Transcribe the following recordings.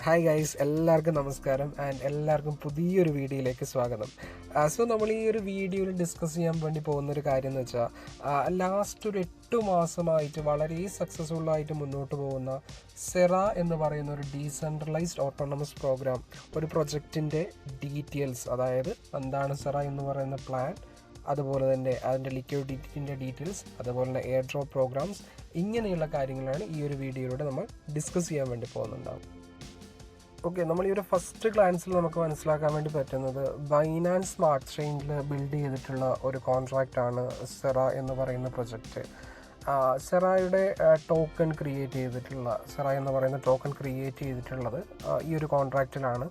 Hi guys, എല്ലാവർക്കും നമസ്കാരം and എല്ലാവർക്കും പുതിയൊരു വീഡിയോയിലേക്ക് സ്വാഗതം. സോ നമ്മൾ ഈ ഒരു വീഡിയോയിൽ ഡിസ്കസ് ചെയ്യാൻ വേണ്ടി പോകുന്നൊരു കാര്യം എന്ന് വെച്ചാൽ ലാസ്റ്റ് ഒരു 8 മാസമായിട്ട് വളരെ സക്സസ്ഫുള്ളായിട്ട് മുന്നോട്ട് പോകുന്ന സെറ എന്ന് പറയുന്ന ഒരു ഡീസെൻട്രലൈസ്ഡ് ഓട്ടോണമസ് പ്രോഗ്രാം, ഒരു പ്രൊജക്റ്റിൻ്റെ ഡീറ്റെയിൽസ്, അതായത് എന്താണ് സെറ എന്ന് പറയുന്ന പ്ലാൻ, അതുപോലെ തന്നെ അതിൻ്റെ ലിക്വിഡിറ്റിൻ്റെ ഡീറ്റെയിൽസ്, അതുപോലെ തന്നെ എയർ ഡ്രോപ്പ് പ്രോഗ്രാംസ്, ഇങ്ങനെയുള്ള കാര്യങ്ങളാണ് ഈ ഒരു വീഡിയോയിലൂടെ നമ്മൾ ഡിസ്കസ് ചെയ്യാൻ വേണ്ടി പോകുന്നുണ്ടാവും. ഓക്കെ, നമ്മൾ ഈ ഒരു ഫസ്റ്റ് ഗ്ലാൻസിൽ നമുക്ക് മനസ്സിലാക്കാൻ വേണ്ടി പറ്റുന്നത് ബൈനാൻസ് സ്മാർട്ട് ചെയിനിൽ ബിൽഡ് ചെയ്തിട്ടുള്ള ഒരു കോൺട്രാക്റ്റാണ് സെറ എന്ന് പറയുന്ന പ്രൊജക്റ്റ്. സെറയുടെ ടോക്കൺ ക്രിയേറ്റ് ചെയ്തിട്ടുള്ള, സെറ എന്ന് പറയുന്ന ടോക്കൺ ക്രിയേറ്റ് ചെയ്തിട്ടുള്ളത് ഈ ഒരു കോൺട്രാക്റ്റിലാണ്.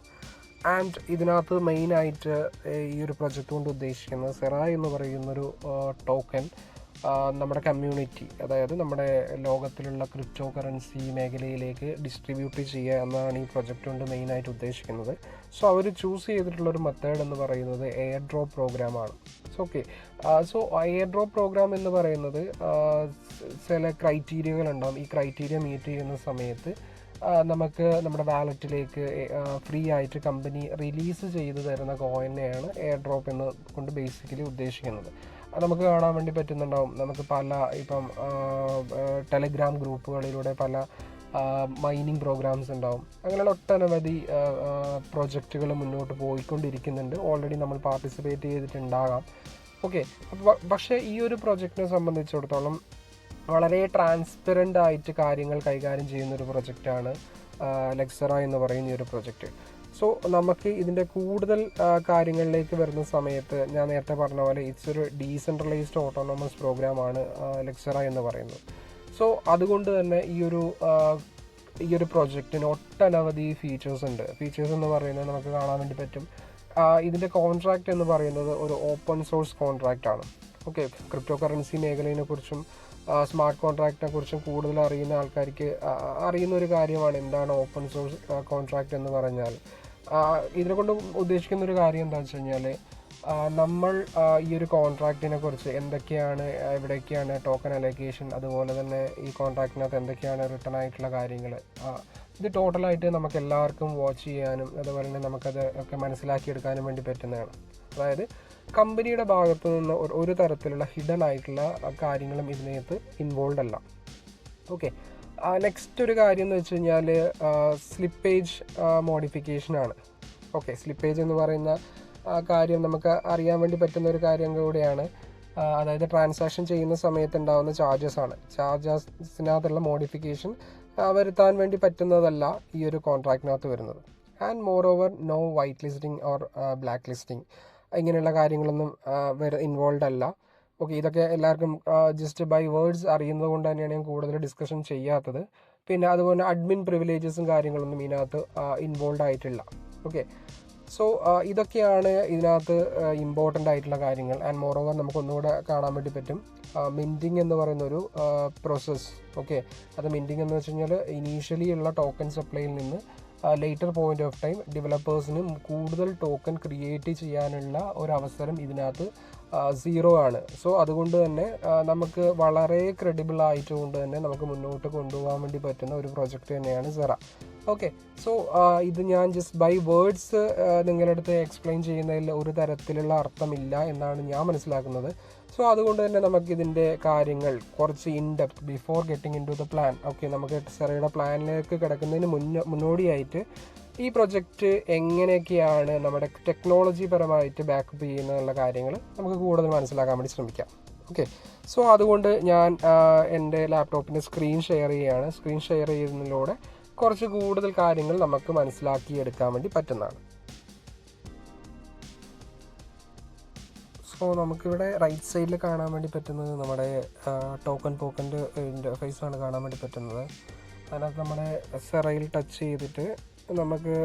ആൻഡ് ഇതിനകത്ത് മെയിനായിട്ട് ഈ ഒരു പ്രൊജക്റ്റ് കൊണ്ട് ഉദ്ദേശിക്കുന്നത് സെറ എന്ന് പറയുന്നൊരു ടോക്കൺ നമ്മുടെ കമ്മ്യൂണിറ്റി, അതായത് നമ്മുടെ ലോകത്തിലുള്ള ക്രിപ്റ്റോ കറൻസി മേഖലയിലേക്ക് ഡിസ്ട്രിബ്യൂട്ട് ചെയ്യുക എന്നതാണ് ഈ പ്രൊജക്റ്റ് കൊണ്ട് മെയിനായിട്ട് ഉദ്ദേശിക്കുന്നത്. സോ അവർ ചൂസ് ചെയ്തിട്ടുള്ളൊരു മെത്തേഡ് എന്ന് പറയുന്നത് എയർ ഡ്രോപ്പ് പ്രോഗ്രാമാണ്. സോ എയർ ഡ്രോപ്പ് പ്രോഗ്രാം എന്ന് പറയുന്നത് ചില ക്രൈറ്റീരിയകളുണ്ടാകും. ഈ ക്രൈറ്റീരിയ മീറ്റ് ചെയ്യുന്ന സമയത്ത് നമുക്ക് നമ്മുടെ വാലറ്റിലേക്ക് ഫ്രീ ആയിട്ട് കമ്പനി റിലീസ് ചെയ്ത് തരുന്ന കോയിനെയാണ് എയർ ഡ്രോപ്പ് എന്ന് കൊണ്ട് ബേസിക്കലി ഉദ്ദേശിക്കുന്നത്. നമുക്ക് കാണാൻ വേണ്ടി പറ്റുന്നുണ്ടാവും. നമുക്ക് ഇപ്പം ടെലഗ്രാം ഗ്രൂപ്പുകളിലൂടെ പല മൈനിങ് പ്രോഗ്രാംസ് ഉണ്ടാവും. അങ്ങനെയുള്ള ഒട്ടനവധി പ്രൊജക്റ്റുകൾ മുന്നോട്ട് പോയിക്കൊണ്ടിരിക്കുന്നുണ്ട്. ഓൾറെഡി നമ്മൾ പാർട്ടിസിപ്പേറ്റ് ചെയ്തിട്ടുണ്ടാകാം. ഓക്കെ, പക്ഷേ ഈ ഒരു പ്രൊജക്റ്റിനെ സംബന്ധിച്ചിടത്തോളം വളരെ ട്രാൻസ്പെറൻ്റ് ആയിട്ട് കാര്യങ്ങൾ കൈകാര്യം ചെയ്യുന്നൊരു പ്രൊജക്റ്റാണ് ലെക്സറ എന്ന് പറയുന്ന ഈ ഒരു പ്രൊജക്റ്റ്. സോ നമുക്ക് ഇതിൻ്റെ കൂടുതൽ കാര്യങ്ങളിലേക്ക് വരുന്ന സമയത്ത് ഞാൻ നേരത്തെ പറഞ്ഞ പോലെ ഇറ്റ്സ് ഒരു ഡീസെൻട്രലൈസ്ഡ് ഓട്ടോണമസ് പ്രോഗ്രാമാണ് ലെക്സറ എന്ന് പറയുന്നത്. സോ അതുകൊണ്ട് തന്നെ ഈ ഒരു പ്രൊജക്റ്റിന് ഒട്ടനവധി ഫീച്ചേഴ്സ് ഉണ്ട്. ഫീച്ചേഴ്സ് എന്ന് പറയുന്നത് നമുക്ക് കാണാൻ വേണ്ടി പറ്റും. ഇതിൻ്റെ കോൺട്രാക്റ്റ് എന്ന് പറയുന്നത് ഒരു ഓപ്പൺ സോഴ്സ് കോൺട്രാക്റ്റ് ആണ്. ഓക്കെ, ക്രിപ്റ്റോ കറൻസി മേഖലയെ കുറിച്ചും സ്മാർട്ട് കോൺട്രാക്റ്റിനെ കുറിച്ചും കൂടുതൽ അറിയുന്ന ആൾക്കാർക്ക് അറിയുന്ന ഒരു കാര്യമാണ് എന്താണ് ഓപ്പൺ സോഴ്സ് കോൺട്രാക്റ്റ് എന്ന് പറഞ്ഞാൽ. ഇതിനെ കൊണ്ട് ഉദ്ദേശിക്കുന്ന ഒരു കാര്യം എന്താണെന്ന് വെച്ച് കഴിഞ്ഞാൽ, നമ്മൾ ഈ ഒരു കോൺട്രാക്റ്റിനെ കുറിച്ച് എന്തൊക്കെയാണ്, എവിടേക്കാണ് ടോക്കൺ അലോക്കേഷൻ, അതുപോലെ തന്നെ ഈ കോൺട്രാക്റ്റിനകത്ത് എന്തൊക്കെയാണ് റിട്ടേൺ ആയിട്ടുള്ള കാര്യങ്ങൾ, ഇത് ടോട്ടലായിട്ട് നമുക്ക് എല്ലാവർക്കും വാച്ച് ചെയ്യാനും അതുപോലെ തന്നെ നമുക്കത് ഒക്കെ മനസ്സിലാക്കിയെടുക്കാനും വേണ്ടി പറ്റുന്നതാണ്. അതായത് കമ്പനിയുടെ ഭാഗത്തു നിന്ന് ഒരു തരത്തിലുള്ള ഹിഡൻ ആയിട്ടുള്ള കാര്യങ്ങളും ഇതിനകത്ത് ഇൻവോൾവ് അല്ല. ഓക്കെ, നെക്സ്റ്റ് ഒരു കാര്യം എന്ന് വെച്ച് കഴിഞ്ഞാൽ സ്ലിപ്പേജ് മോഡിഫിക്കേഷനാണ്. ഓക്കെ, സ്ലിപ്പേജ് എന്ന് പറയുന്ന കാര്യം നമുക്ക് അറിയാൻ വേണ്ടി പറ്റുന്ന ഒരു കാര്യം കൂടിയാണ്. അതായത് ട്രാൻസാക്ഷൻ ചെയ്യുന്ന സമയത്ത് ഉണ്ടാകുന്ന ചാർജസിനകത്തുള്ള മോഡിഫിക്കേഷൻ വരുത്താൻ വേണ്ടി പറ്റുന്നതല്ല ഈ ഒരു കോൺട്രാക്റ്റിനകത്ത് വരുന്നത്. And moreover no white listing or black listing, ഇങ്ങനെയുള്ള കാര്യങ്ങളൊന്നും ഇൻവോൾവ് അല്ല. ഓക്കെ, ഇതൊക്കെ എല്ലാവർക്കും ജസ്റ്റ് ബൈ വേർഡ്സ് അറിയുന്നത് കൊണ്ട് തന്നെയാണ് ഞാൻ കൂടുതൽ ഡിസ്കഷൻ ചെയ്യാത്തത്. പിന്നെ അതുപോലെ അഡ്മിൻ പ്രിവിലേജസും കാര്യങ്ങളൊന്നും ഇതിനകത്ത് ഇൻവോൾവ് ആയിട്ടില്ല. ഓക്കെ, സോ ഇതൊക്കെയാണ് ഇതിനകത്ത് ഇമ്പോർട്ടൻ്റ് ആയിട്ടുള്ള കാര്യങ്ങൾ. ആൻഡ് മോർ ഓവർ നമുക്കൊന്നുകൂടെ കാണാൻ വേണ്ടി പറ്റും മിൻറ്റിങ് എന്ന് പറയുന്നൊരു പ്രോസസ്സ്. ഓക്കെ, അത് മിൻറ്റിങ് എന്ന് വെച്ച് കഴിഞ്ഞാൽ ഇനീഷ്യലി ഉള്ള ടോക്കൺ സപ്ലൈയിൽ നിന്ന് ലേറ്റർ പോയിന്റ് ഓഫ് ടൈം ഡെവലപ്പേഴ്സിനും കൂടുതൽ ടോക്കൺ ക്രിയേറ്റ് ചെയ്യാനുള്ള ഒരു അവസരം ഇതിനകത്ത് 0 ആണ്. സോ അതുകൊണ്ട് തന്നെ നമുക്ക് വളരെ ക്രെഡിബിൾ ആയിട്ടുകൊണ്ട് തന്നെ നമുക്ക് മുന്നോട്ട് കൊണ്ടുപോകാൻ വേണ്ടി പറ്റുന്ന ഒരു പ്രൊജക്റ്റ് തന്നെയാണ് സെറ. ഓക്കെ, സോ ഇത് ഞാൻ ജസ്റ്റ് ബൈ വേർഡ്സ് നിങ്ങളുടെ അടുത്ത് എക്സ്പ്ലെയിൻ ചെയ്യുന്നതിൽ ഒരു തരത്തിലുള്ള അർത്ഥമില്ല എന്നാണ് ഞാൻ മനസ്സിലാക്കുന്നത്. സോ അതുകൊണ്ട് തന്നെ നമുക്കിതിൻ്റെ കാര്യങ്ങൾ കുറച്ച് in depth before getting into the plan. Okay, നമുക്ക് സെറയുടെ പ്ലാനിലേക്ക് കിടക്കുന്നതിന് മുന്നോടിയായിട്ട് ഈ പ്രൊജക്റ്റ് എങ്ങനെയൊക്കെയാണ് നമ്മുടെ ടെക്നോളജി പരമായിട്ട് ബാക്കപ്പ് ചെയ്യുന്നതിനുള്ള കാര്യങ്ങൾ നമുക്ക് കൂടുതൽ മനസ്സിലാക്കാൻ വേണ്ടി ശ്രമിക്കാം. ഓക്കെ, സോ അതുകൊണ്ട് ഞാൻ എൻ്റെ ലാപ്ടോപ്പിൻ്റെ സ്ക്രീൻ ഷെയർ ചെയ്യുകയാണ്. സ്ക്രീൻ ഷെയർ ചെയ്യുന്നതിലൂടെ കുറച്ച് കൂടുതൽ കാര്യങ്ങൾ നമുക്ക് മനസ്സിലാക്കിയെടുക്കാൻ വേണ്ടി പറ്റുന്നതാണ്. സോ നമുക്കിവിടെ റൈറ്റ് സൈഡിൽ കാണാൻ വേണ്ടി പറ്റുന്നത് നമ്മുടെ ടോക്കൺ പോക്കൻ്റെ ഇൻ്റർഫേസാണ് കാണാൻ വേണ്ടി പറ്റുന്നത്. അതിനകത്ത് നമ്മുടെ സെറയിൽ ടച്ച് ചെയ്തിട്ട് നമുക്ക്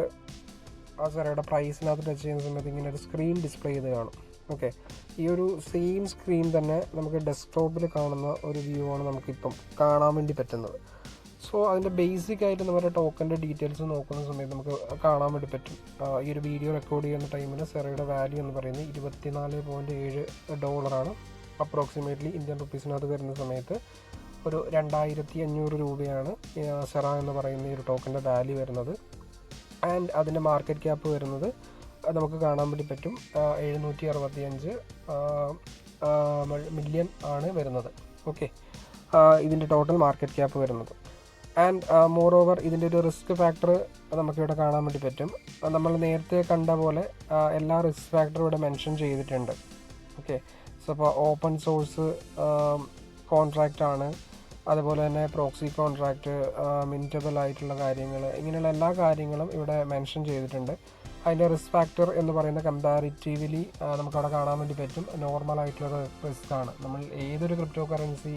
ആ സെറയുടെ പ്രൈസിനകത്ത് ടച്ച് ചെയ്യുന്ന സമയത്ത് ഇങ്ങനെ ഒരു സ്ക്രീൻ ഡിസ്പ്ലേ ചെയ്ത് കാണും. ഓക്കെ, ഈ ഒരു സെയിം സ്ക്രീൻ തന്നെ നമുക്ക് ഡെസ്ക്ടോപ്പിൽ കാണുന്ന ഒരു വ്യൂ ആണ് നമുക്കിപ്പം കാണാൻ വേണ്ടി പറ്റുന്നത്. സോ അതിൻ്റെ ബേസിക് ആയിട്ട് നമ്മുടെ ടോക്കൻ്റെ ഡീറ്റെയിൽസ് നോക്കുന്ന സമയത്ത് നമുക്ക് കാണാൻ വേണ്ടി പറ്റും. ഈ ഒരു വീഡിയോ റെക്കോർഡ് ചെയ്യുന്ന ടൈമിൽ സെറയുടെ വാല്യൂ എന്ന് പറയുന്നത് $24.7 അപ്രോക്സിമേറ്റ്ലി ഇന്ത്യൻ റുപ്പീസിനകത്ത് വരുന്ന സമയത്ത് ഒരു 2500 രൂപയാണ് സെറ എന്ന് പറയുന്ന ഈ ഒരു ടോക്കൻ്റെ വാല്യൂ വരുന്നത്. ആൻഡ് അതിൻ്റെ മാർക്കറ്റ് ക്യാപ്പ് വരുന്നത് നമുക്ക് കാണാൻ വേണ്ടി പറ്റും 765 മില്യൺ ആണ് വരുന്നത്. ഓക്കെ, ഇതിൻ്റെ ടോട്ടൽ മാർക്കറ്റ് ക്യാപ്പ് വരുന്നത്. ആൻഡ് മോർ ഓവർ ഇതിൻ്റെ ഒരു റിസ്ക് ഫാക്ടർ നമുക്കിവിടെ കാണാൻ വേണ്ടി പറ്റും. നമ്മൾ നേരത്തെ കണ്ട പോലെ എല്ലാ റിസ്ക് ഫാക്ടറും ഇവിടെ മെൻഷൻ ചെയ്തിട്ടുണ്ട്. ഓക്കെ, സോ അപ്പോൾ ഓപ്പൺ സോഴ്സ് കോൺട്രാക്റ്റ് ആണ്, അതുപോലെ തന്നെ പ്രോക്സി കോൺട്രാക്റ്റ്, മിനിറ്റബിൾ ആയിട്ടുള്ള കാര്യങ്ങൾ, ഇങ്ങനെയുള്ള എല്ലാ കാര്യങ്ങളും ഇവിടെ മെൻഷൻ ചെയ്തിട്ടുണ്ട്. അതിൻ്റെ റിസ്ക് ഫാക്ടർ എന്ന് പറയുന്ന കമ്പാരിറ്റീവ്ലി നമുക്കവിടെ കാണാൻ വേണ്ടി പറ്റും നോർമൽ ആയിട്ടുള്ള റിസ്ക് ആണ്. നമ്മൾ ഏതൊരു ക്രിപ്റ്റോ കറൻസി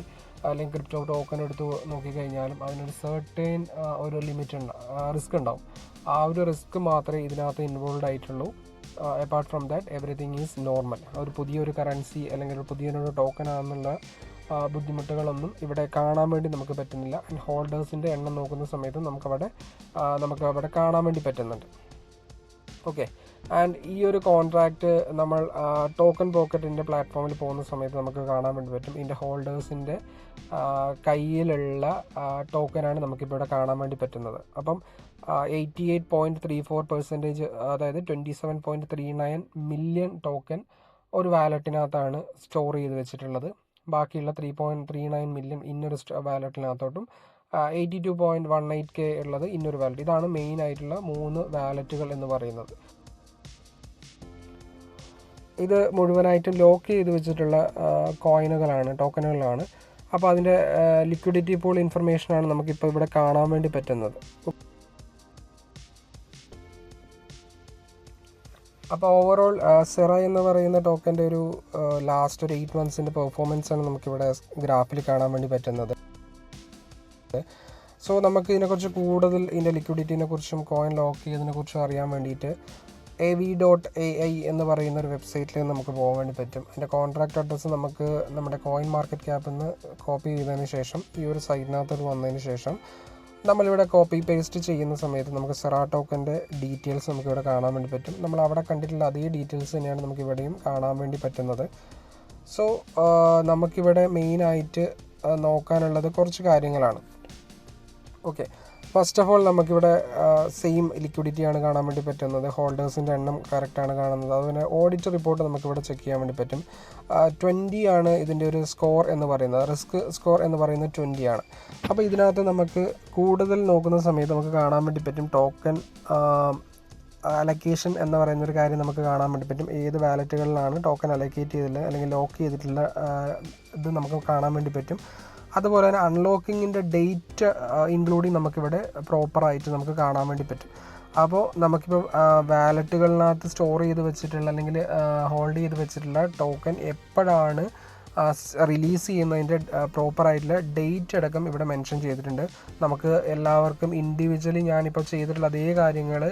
അല്ലെങ്കിൽ ക്രിപ്റ്റോ ടോക്കൺ എടുത്ത് നോക്കിക്കഴിഞ്ഞാലും അതിനൊരു സർട്ടേൺ ഒരു ലിമിറ്റ് റിസ്ക് ഉണ്ടാവും. ആ ഒരു റിസ്ക് മാത്രമേ ഇതിനകത്ത് ഇൻവോൾവ് ആയിട്ടുള്ളൂ. Apart from that everything is normal. ഒരു പുതിയൊരു കറൻസി അല്ലെങ്കിൽ ഒരു പുതിയൊരു ടോക്കൺ ആണെന്നുള്ള ബുദ്ധിമുട്ടുകളൊന്നും ഇവിടെ കാണാൻ വേണ്ടി നമുക്ക് പറ്റുന്നില്ല. ആൻഡ് ഹോൾഡേഴ്സിൻ്റെ എണ്ണം നോക്കുന്ന സമയത്ത് നമുക്കവിടെ കാണാൻ വേണ്ടി പറ്റുന്നുണ്ട്. ഓക്കെ, ആൻഡ് ഈ ഒരു കോൺട്രാക്റ്റ് നമ്മൾ ടോക്കൺ പോക്കറ്റിൻ്റെ പ്ലാറ്റ്ഫോമിൽ പോകുന്ന സമയത്ത് നമുക്ക് കാണാൻ വേണ്ടി പറ്റും. ഇതിൻ്റെ ഹോൾഡേഴ്സിൻ്റെ കയ്യിലുള്ള ടോക്കനാണ് നമുക്കിപ്പോൾ ഇവിടെ കാണാൻ വേണ്ടി പറ്റുന്നത്. അപ്പം 88.34%, അതായത് 27.39 മില്യൺ ടോക്കൺ ഒരു വാലറ്റിനകത്താണ് സ്റ്റോർ ചെയ്ത് വെച്ചിട്ടുള്ളത്. ബാക്കിയുള്ള 3.39 മില്യൺ ഇന്നൊരു വാലറ്റിനകത്തോട്ടും 82.18K ഉള്ളത് ഇന്നൊരു വാലറ്റ്. ഇതാണ് മെയിൻ ആയിട്ടുള്ള 3 വാലറ്റുകൾ എന്ന് പറയുന്നത്. ഇത് മുഴുവനായിട്ടും ലോക്ക് ചെയ്ത് വെച്ചിട്ടുള്ള കോയിനുകളാണ്, ടോക്കനുകളാണ്. അപ്പോൾ അതിൻ്റെ ലിക്വിഡിറ്റി പൂൾ ഇൻഫർമേഷനാണ് നമുക്കിപ്പോൾ ഇവിടെ കാണാൻ വേണ്ടി പറ്റുന്നത്. അപ്പോൾ ഓവറോൾ സെറ എന്ന് പറയുന്ന ടോക്കൻ്റെ ഒരു ലാസ്റ്റ് ഒരു 8 മന്ത്സിൻ്റെ പെർഫോമൻസാണ് നമുക്കിവിടെ ഗ്രാഫിൽ കാണാൻ വേണ്ടി പറ്റുന്നത്. സോ നമുക്ക് ഇതിനെക്കുറിച്ച് കൂടുതൽ ഇതിൻ്റെ ലിക്വിഡിറ്റിനെ കുറിച്ചും കോയിൻ ലോക്ക് ചെയ്തതിനെ കുറിച്ചും അറിയാൻ വേണ്ടിയിട്ട് AV.ai എന്ന് പറയുന്ന ഒരു വെബ്സൈറ്റിൽ നമുക്ക് പോകാൻ വേണ്ടി പറ്റും. അതിൻ്റെ കോൺട്രാക്റ്റ് അഡ്രസ്സ് നമുക്ക് നമ്മുടെ കോയിൻ മാർക്കറ്റ് ക്യാപ്പിൽ നിന്ന് കോപ്പി ചെയ്തതിന് ശേഷം ഈ ഒരു സൈറ്റിനകത്ത് വന്നതിന് ശേഷം നമ്മളിവിടെ കോപ്പി പേസ്റ്റ് ചെയ്യുന്ന സമയത്ത് നമുക്ക് സെറ ടോക്കൻ്റെ ഡീറ്റെയിൽസ് നമുക്കിവിടെ കാണാൻ വേണ്ടി പറ്റും. നമ്മൾ അവിടെ കണ്ടിട്ടുള്ള അതേ ഡീറ്റെയിൽസ് തന്നെയാണ് നമുക്കിവിടെയും കാണാൻ വേണ്ടി പറ്റുന്നത്. സോ നമുക്കിവിടെ മെയിനായിട്ട് നോക്കാനുള്ളത് കുറച്ച് കാര്യങ്ങളാണ്. ഓക്കെ, ഫസ്റ്റ് ഓഫ് ഓൾ നമുക്കിവിടെ സെയിം ലിക്വിഡിറ്റിയാണ് കാണാൻ വേണ്ടി പറ്റുന്നത്. ഹോൾഡേഴ്സിൻ്റെ എണ്ണം കറക്റ്റാണ് കാണുന്നത്. അതുപോലെ ഓഡിറ്റ് റിപ്പോർട്ട് നമുക്കിവിടെ ചെക്ക് ചെയ്യാൻ വേണ്ടി പറ്റും. 20 ആണ് ഇതിൻ്റെ ഒരു സ്കോർ എന്ന് പറയുന്നത്. റിസ്ക് സ്കോർ എന്ന് പറയുന്നത് 20 ആണ്. അപ്പോൾ ഇതിനകത്ത് നമുക്ക് കൂടുതൽ നോക്കുന്ന സമയത്ത് നമുക്ക് കാണാൻ വേണ്ടി പറ്റും ടോക്കൺ അലക്കേഷൻ എന്ന് പറയുന്നൊരു കാര്യം നമുക്ക് കാണാൻ വേണ്ടി പറ്റും. ഏത് വാലറ്റുകളിലാണ് ടോക്കൺ അലക്കേറ്റ് ചെയ്തിട്ടുള്ളത് അല്ലെങ്കിൽ ലോക്ക് ചെയ്തിട്ടുള്ള ഇത് നമുക്ക് കാണാൻ വേണ്ടി പറ്റും. അതുപോലെ തന്നെ അൺലോക്കിങ്ങിൻ്റെ ഡേറ്റ് ഇൻക്ലൂഡിങ് നമുക്കിവിടെ പ്രോപ്പറായിട്ട് നമുക്ക് കാണാൻ വേണ്ടി പറ്റും. അപ്പോൾ നമുക്കിപ്പോൾ വാലറ്റുകളിനകത്ത് സ്റ്റോർ ചെയ്ത് വെച്ചിട്ടുള്ള അല്ലെങ്കിൽ ഹോൾഡ് ചെയ്ത് വെച്ചിട്ടുള്ള ടോക്കൺ എപ്പോഴാണ് റിലീസ് ചെയ്യുന്നതിൻ്റെ പ്രോപ്പറായിട്ടുള്ള ഡേറ്റ് അടക്കം ഇവിടെ മെൻഷൻ ചെയ്തിട്ടുണ്ട്. നമുക്ക് എല്ലാവർക്കും ഇൻഡിവിജ്വലി ഞാനിപ്പോൾ ചെയ്തിട്ടുള്ള അതേ കാര്യങ്ങൾ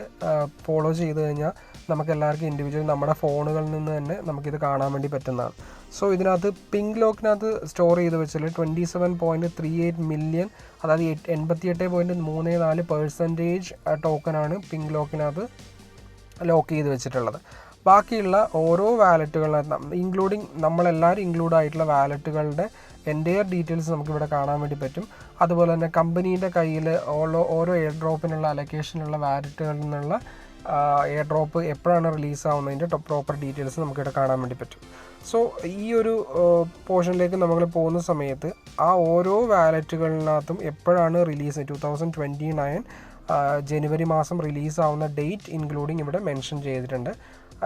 ഫോളോ ചെയ്ത് കഴിഞ്ഞാൽ നമുക്ക് എല്ലാവർക്കും ഇൻഡിവിജ്വലി നമ്മുടെ ഫോണുകളിൽ നിന്ന് തന്നെ നമുക്കിത് കാണാൻ വേണ്ടി പറ്റുന്നതാണ്. സോ ഇതിനകത്ത് പിങ്ക് ലോക്കിനകത്ത് സ്റ്റോർ ചെയ്ത് വെച്ചാൽ 27.38 മില്യൺ, അതായത് 88.34% ടോക്കനാണ് പിങ്ക് ലോക്കിനകത്ത് ലോക്ക് ചെയ്ത് വെച്ചിട്ടുള്ളത്. ബാക്കിയുള്ള ഓരോ വാലറ്റുകളിനകത്ത് ഇൻക്ലൂഡിങ് നമ്മളെല്ലാവരും ഇൻക്ലൂഡ് ആയിട്ടുള്ള വാലറ്റുകളുടെ എൻ്റെയർ ഡീറ്റെയിൽസ് നമുക്കിവിടെ കാണാൻ വേണ്ടി പറ്റും. അതുപോലെ തന്നെ കമ്പനീൻ്റെ കയ്യിൽ ഓരോ എയർ ഡ്രോപ്പിനുള്ള അലൊക്കേഷനുള്ള വാലറ്റുകളിൽ നിന്നുള്ള എയർ ഡ്രോപ്പ് എപ്പോഴാണ് റിലീസ് ആവുന്നതിൻ്റെ പ്രോപ്പർ ഡീറ്റെയിൽസ് നമുക്കിവിടെ കാണാൻ വേണ്ടി പറ്റും. സോ ഈ ഒരു പോർഷനിലേക്ക് നമ്മൾ പോകുന്ന സമയത്ത് ആ ഓരോ വാലറ്റുകളിനകത്തും എപ്പോഴാണ് റിലീസ് 2029 ജനുവരി മാസം റിലീസാവുന്ന ഡേറ്റ് ഇൻക്ലൂഡിങ് ഇവിടെ മെൻഷൻ ചെയ്തിട്ടുണ്ട്.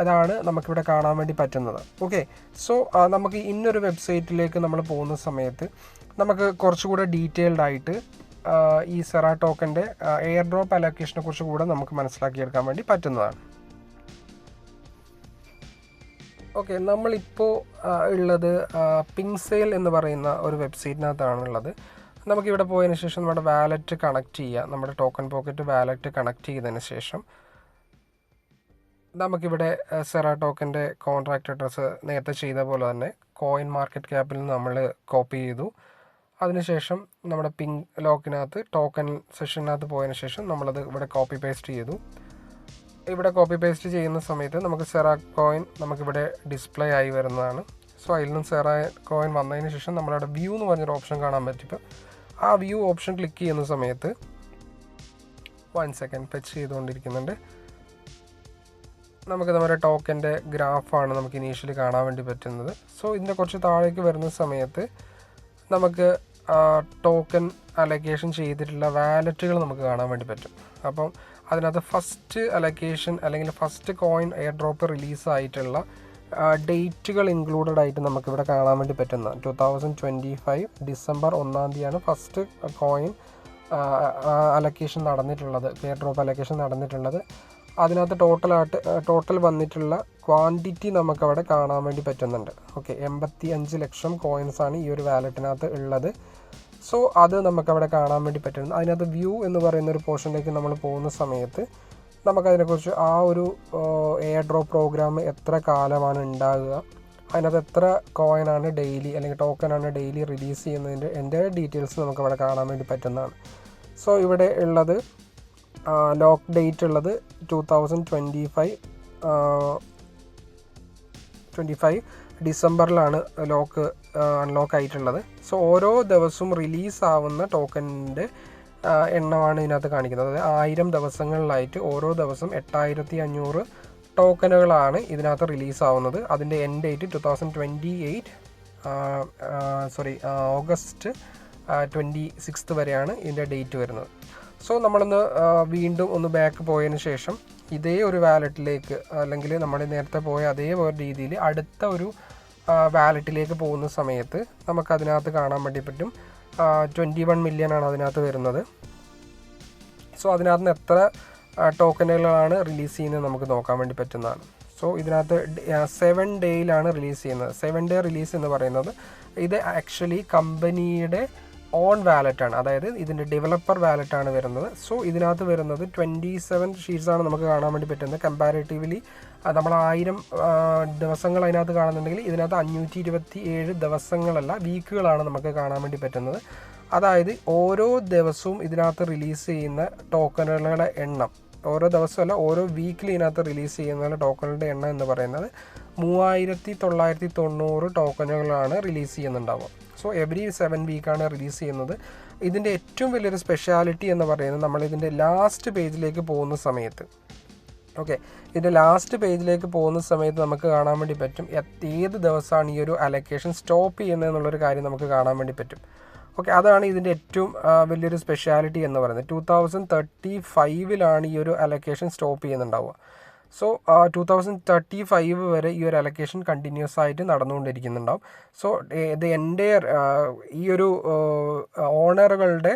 അതാണ് നമുക്കിവിടെ കാണാൻ വേണ്ടി പറ്റുന്നത്. ഓക്കെ, സോ നമുക്ക് ഇന്നൊരു വെബ്സൈറ്റിലേക്ക് നമ്മൾ പോകുന്ന സമയത്ത് നമുക്ക് കുറച്ചുകൂടെ ഡീറ്റെയിൽഡ് ആയിട്ട് ഈ സെറ ടോക്കൻ്റെ എയർ ഡ്രോപ്പ് അലോക്കേഷനെ കുറിച്ച് കൂടെ നമുക്ക് മനസ്സിലാക്കിയെടുക്കാൻ വേണ്ടി പറ്റുന്നതാണ്. ഓക്കെ, നമ്മളിപ്പോൾ ഉള്ളത് പിങ്സെയിൽ എന്ന് പറയുന്ന ഒരു വെബ്സൈറ്റിനകത്താണുള്ളത്. നമുക്കിവിടെ പോയതിന് ശേഷം നമ്മുടെ വാലറ്റ് കണക്ട് ചെയ്യുക. നമ്മുടെ ടോക്കൺ പോക്കറ്റ് വാലറ്റ് കണക്ട് ചെയ്തതിന് ശേഷം നമുക്കിവിടെ സെറ ടോക്കൻ്റെ കോൺട്രാക്റ്റ് അഡ്രസ്സ് നേരത്തെ ചെയ്ത പോലെ തന്നെ കോയിൻ മാർക്കറ്റ് ക്യാപ്പിൽ നിന്ന് നമ്മൾ കോപ്പി ചെയ്തു. അതിനുശേഷം നമ്മുടെ പിങ് ലോക്കിനകത്ത് ടോക്കൺ സെഷനകത്ത് പോയതിന് ശേഷം നമ്മളത് ഇവിടെ കോപ്പി പേസ്റ്റ് ചെയ്തു. ഇവിടെ കോപ്പി പേസ്റ്റ് ചെയ്യുന്ന സമയത്ത് നമുക്ക് സെറ കോയിൻ നമുക്കിവിടെ ഡിസ്പ്ലേ ആയി വരുന്നതാണ്. സോ അതിൽ നിന്ന് സെറ കോയിൻ വന്നതിന് ശേഷം നമ്മളവിടെ വ്യൂ എന്ന് പറഞ്ഞൊരു ഓപ്ഷൻ കാണാൻ പറ്റും. ആ വ്യൂ ഓപ്ഷൻ ക്ലിക്ക് ചെയ്യുന്ന സമയത്ത് 1 സെക്കൻഡ് ഫെച്ച് ചെയ്തുകൊണ്ടിരിക്കുന്നുണ്ട്. നമുക്ക് നമ്മുടെ ടോക്കൻ്റെ ഗ്രാഫാണ് നമുക്ക് ഇനീഷ്യലി കാണാൻ വേണ്ടി പറ്റുന്നത്. സോ ഇതിൻ്റെ കുറച്ച് താഴേക്ക് വരുന്ന സമയത്ത് നമുക്ക് ടോക്കൺ അലൊക്കേഷൻ ചെയ്തിട്ടുള്ള വാലറ്റുകൾ നമുക്ക് കാണാൻ വേണ്ടി പറ്റും. അപ്പം അതിനകത്ത് ഫസ്റ്റ് അലൊക്കേഷൻ അല്ലെങ്കിൽ ഫസ്റ്റ് കോയിൻ എയർ ഡ്രോപ്പ് റിലീസായിട്ടുള്ള ഡേറ്റുകൾ ഇൻക്ലൂഡഡ് ആയിട്ട് നമുക്കിവിടെ കാണാൻ വേണ്ടി പറ്റുന്ന 2025 ഡിസംബർ 1-ാം തീയതിയാണ് ഫസ്റ്റ് കോയിൻ അലൊക്കേഷൻ നടന്നിട്ടുള്ളത്, എയർ ഡ്രോപ്പ് അലൊക്കേഷൻ നടന്നിട്ടുള്ളത്. അതിനകത്ത് ടോട്ടൽ വന്നിട്ടുള്ള ക്വാണ്ടിറ്റി നമുക്കവിടെ കാണാൻ വേണ്ടി പറ്റുന്നുണ്ട്. ഓക്കെ, 85 ലക്ഷം കോയിൻസാണ് ഈ ഒരു വാലറ്റിനകത്ത് ഉള്ളത്. സോ അത് നമുക്കവിടെ കാണാൻ വേണ്ടി പറ്റുന്നത്. അതിനകത്ത് വ്യൂ എന്ന് പറയുന്ന ഒരു പോർഷനിലേക്ക് നമ്മൾ പോകുന്ന സമയത്ത് നമുക്കതിനെക്കുറിച്ച് ആ ഒരു എയർ ഡ്രോപ്പ് പ്രോഗ്രാം എത്ര കാലമാണ് ഉണ്ടാകുക, അതിനകത്ത് എത്ര കോയിനാണ് ഡെയിലി അല്ലെങ്കിൽ ടോക്കനാണ് ഡെയിലി റിലീസ് ചെയ്യുന്നതിൻ്റെ എൻ്റെ ഡീറ്റെയിൽസ് നമുക്കവിടെ കാണാൻ വേണ്ടി പറ്റുന്നതാണ്. സോ ഇവിടെ ഉള്ളത് ലോക്ക് ഡേറ്റ് ഉള്ളത് 2025 ഡിസംബറിലാണ് അൺലോക്ക് ആയിട്ടുള്ളത്. സോ ഓരോ ദിവസവും റിലീസാവുന്ന ടോക്കണിൻ്റെ എണ്ണമാണ് ഇതിനകത്ത് കാണിക്കുന്നത്. അതായത് 1000 ദിവസങ്ങളിലായിട്ട് ഓരോ ദിവസം 8500 ടോക്കനുകളാണ് ഇതിനകത്ത് റിലീസാവുന്നത്. അതിൻ്റെ എൻഡ് ഡേറ്റ് 2028 ഓഗസ്റ്റ് 26 വരെയാണ് ഇതിൻ്റെ ഡേറ്റ് വരുന്നത്. സോ നമ്മളൊന്ന് വീണ്ടും ഒന്ന് ബാക്ക് പോയതിന് ശേഷം ഇതേ ഒരു വാലറ്റിലേക്ക് അല്ലെങ്കിൽ നമ്മൾ നേരത്തെ പോയ അതേ രീതിയിൽ അടുത്ത ഒരു വാലറ്റിലേക്ക് പോകുന്ന സമയത്ത് നമുക്കതിനകത്ത് കാണാൻ വേണ്ടി പറ്റും 21 മില്യൺ ആണ് അതിനകത്ത് വരുന്നത്. സോ അതിനകത്ത് നിന്ന് എത്ര ടോക്കനുകളാണ് റിലീസ് ചെയ്യുന്നത് നമുക്ക് നോക്കാൻ വേണ്ടി പറ്റുന്നതാണ്. സോ ഇതിനകത്ത് 7 ഡേയിലാണ് റിലീസ് ചെയ്യുന്നത്. 7 ഡേ റിലീസ് എന്ന് പറയുന്നത് ഇത് ആക്ച്വലി കമ്പനിയുടെ ഓൺ വാലറ്റാണ്, അതായത് ഇതിൻ്റെ ഡെവലപ്പർ വാലറ്റാണ് വരുന്നത്. സോ ഇതിനകത്ത് വരുന്നത് 27 ഷീറ്റ്സാണ് നമുക്ക് കാണാൻ വേണ്ടി പറ്റുന്നത്. കമ്പാരിറ്റീവ്ലി നമ്മൾ 1000 ദിവസങ്ങൾ അതിനകത്ത് കാണുന്നുണ്ടെങ്കിൽ ഇതിനകത്ത് 527 ദിവസങ്ങളല്ല വീക്കുകളാണ് നമുക്ക് കാണാൻ വേണ്ടി പറ്റുന്നത്. അതായത് ഓരോ ദിവസവും ഇതിനകത്ത് റിലീസ് ചെയ്യുന്ന ടോക്കനുകളുടെ എണ്ണം, ഓരോ ദിവസമല്ല ഓരോ വീക്കിൽ ഇതിനകത്ത് റിലീസ് ചെയ്യുന്ന ടോക്കണുകളുടെ എണ്ണം എന്ന് പറയുന്നത് 3990 ടോക്കനുകളാണ് റിലീസ് ചെയ്യുന്നുണ്ടാവുക. സോ എവറി 7 വീക്കാണ് റിലീസ് ചെയ്യുന്നത്. ഇതിൻ്റെ ഏറ്റവും വലിയൊരു സ്പെഷ്യാലിറ്റി എന്ന് പറയുന്നത് നമ്മളിതിൻ്റെ ലാസ്റ്റ് പേജിലേക്ക് പോകുന്ന സമയത്ത്, ഓക്കെ, ഇതിൻ്റെ ലാസ്റ്റ് പേജിലേക്ക് പോകുന്ന സമയത്ത് നമുക്ക് കാണാൻ വേണ്ടി പറ്റും ഏത് ദിവസമാണ് ഈ ഒരു അലൊക്കേഷൻ സ്റ്റോപ്പ് ചെയ്യുന്നത് എന്നുള്ളൊരു കാര്യം നമുക്ക് കാണാൻ വേണ്ടി പറ്റും. ഓക്കെ, അതാണ് ഇതിൻ്റെ ഏറ്റവും വലിയൊരു സ്പെഷ്യാലിറ്റി എന്ന് പറയുന്നത്. 2035 ഈ ഒരു അലൊക്കേഷൻ സ്റ്റോപ്പ് ചെയ്യുന്നുണ്ടാവുക. സോ 2035 വരെ ഈ ഒരു അലൊക്കേഷൻ കണ്ടിന്യൂസ് ആയിട്ട് നടന്നുകൊണ്ടിരിക്കുന്നുണ്ടാവും. സോ ഇത് എൻ്റെയർ ഈ ഒരു ഓണറുകളുടെ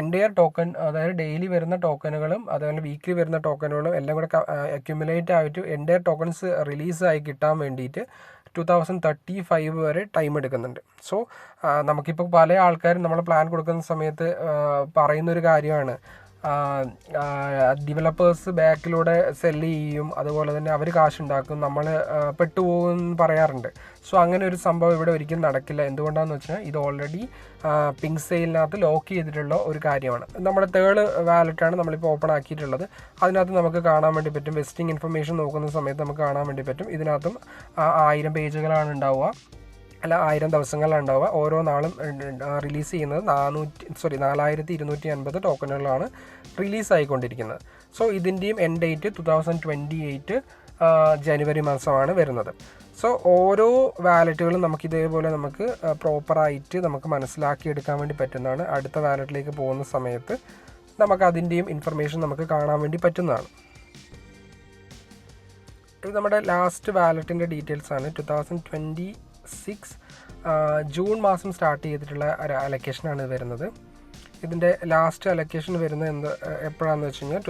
എൻ്റെയർ ടോക്കൺ, അതായത് ഡെയിലി വരുന്ന ടോക്കനുകളും അതുപോലെ വീക്കിലി വരുന്ന ടോക്കനുകളും എല്ലാം കൂടെ അക്യുമുലേറ്റ് ആയിട്ട് എൻ്റെയർ ടോക്കൺസ് റിലീസായി കിട്ടാൻ വേണ്ടിയിട്ട് 2035 വരെ ടൈം എടുക്കുന്നുണ്ട്. സോ നമുക്കിപ്പോൾ പല ആൾക്കാരും നമ്മൾ പ്ലാൻ കൊടുക്കുന്ന സമയത്ത് പറയുന്നൊരു കാര്യമാണ്, ഡെവലപ്പേഴ്സ് ബാക്കിലൂടെ സെല്ല് ചെയ്യും, അതുപോലെ തന്നെ അവർ കാശുണ്ടാക്കും, നമ്മൾ പെട്ടുപോകുമെന്ന് പറയാറുണ്ട്. സോ അങ്ങനെ ഒരു സംഭവം ഇവിടെ ഒരിക്കലും നടക്കില്ല. എന്തുകൊണ്ടാണെന്ന് വെച്ചാൽ ഇത് ഓൾറെഡി പിങ്സെയിലിനകത്ത് ലോക്ക് ചെയ്തിട്ടുള്ള ഒരു കാര്യമാണ്. നമ്മുടെ തേർഡ് വാലറ്റാണ് നമ്മളിപ്പോൾ ഓപ്പൺ ആക്കിയിട്ടുള്ളത്. അതിനകത്ത് നമുക്ക് കാണാൻ വേണ്ടി പറ്റും, വെസ്റ്റിംഗ് ഇൻഫർമേഷൻ നോക്കുന്ന സമയത്ത് നമുക്ക് കാണാൻ വേണ്ടി പറ്റും. ഇതിനകത്തും 1000 പേജുകളാണ് ഉണ്ടാവുക, അല്ല 1000 ദിവസങ്ങളാണ് ഉണ്ടാവുക. ഓരോ നാളും റിലീസ് ചെയ്യുന്നത് 4250 ടോക്കനുകളാണ് റിലീസായിക്കൊണ്ടിരിക്കുന്നത്. സോ ഇതിൻ്റെയും എൻഡ് ഡേറ്റ് 2028 ജനുവരി മാസമാണ് വരുന്നത്. സോ ഓരോ വാലറ്റുകളും നമുക്ക് ഇതേപോലെ നമുക്ക് പ്രോപ്പറായിട്ട് നമുക്ക് മനസ്സിലാക്കിയെടുക്കാൻ വേണ്ടി പറ്റുന്നതാണ്. അടുത്ത വാലറ്റിലേക്ക് പോകുന്ന സമയത്ത് നമുക്ക് അതിൻ്റെയും ഇൻഫർമേഷൻ നമുക്ക് കാണാൻ വേണ്ടി പറ്റുന്നതാണ്. ഇത് നമ്മുടെ ലാസ്റ്റ് വാലറ്റിൻ്റെ ഡീറ്റെയിൽസാണ്. 2026 ജൂൺ മാസം സ്റ്റാർട്ട് ചെയ്തിട്ടുള്ള ഒരു അലൊക്കേഷനാണ് വരുന്നത്. ഇതിൻ്റെ ലാസ്റ്റ് അലൊക്കേഷൻ വരുന്നത് എപ്പോഴാണെന്ന് വെച്ച് കഴിഞ്ഞാൽ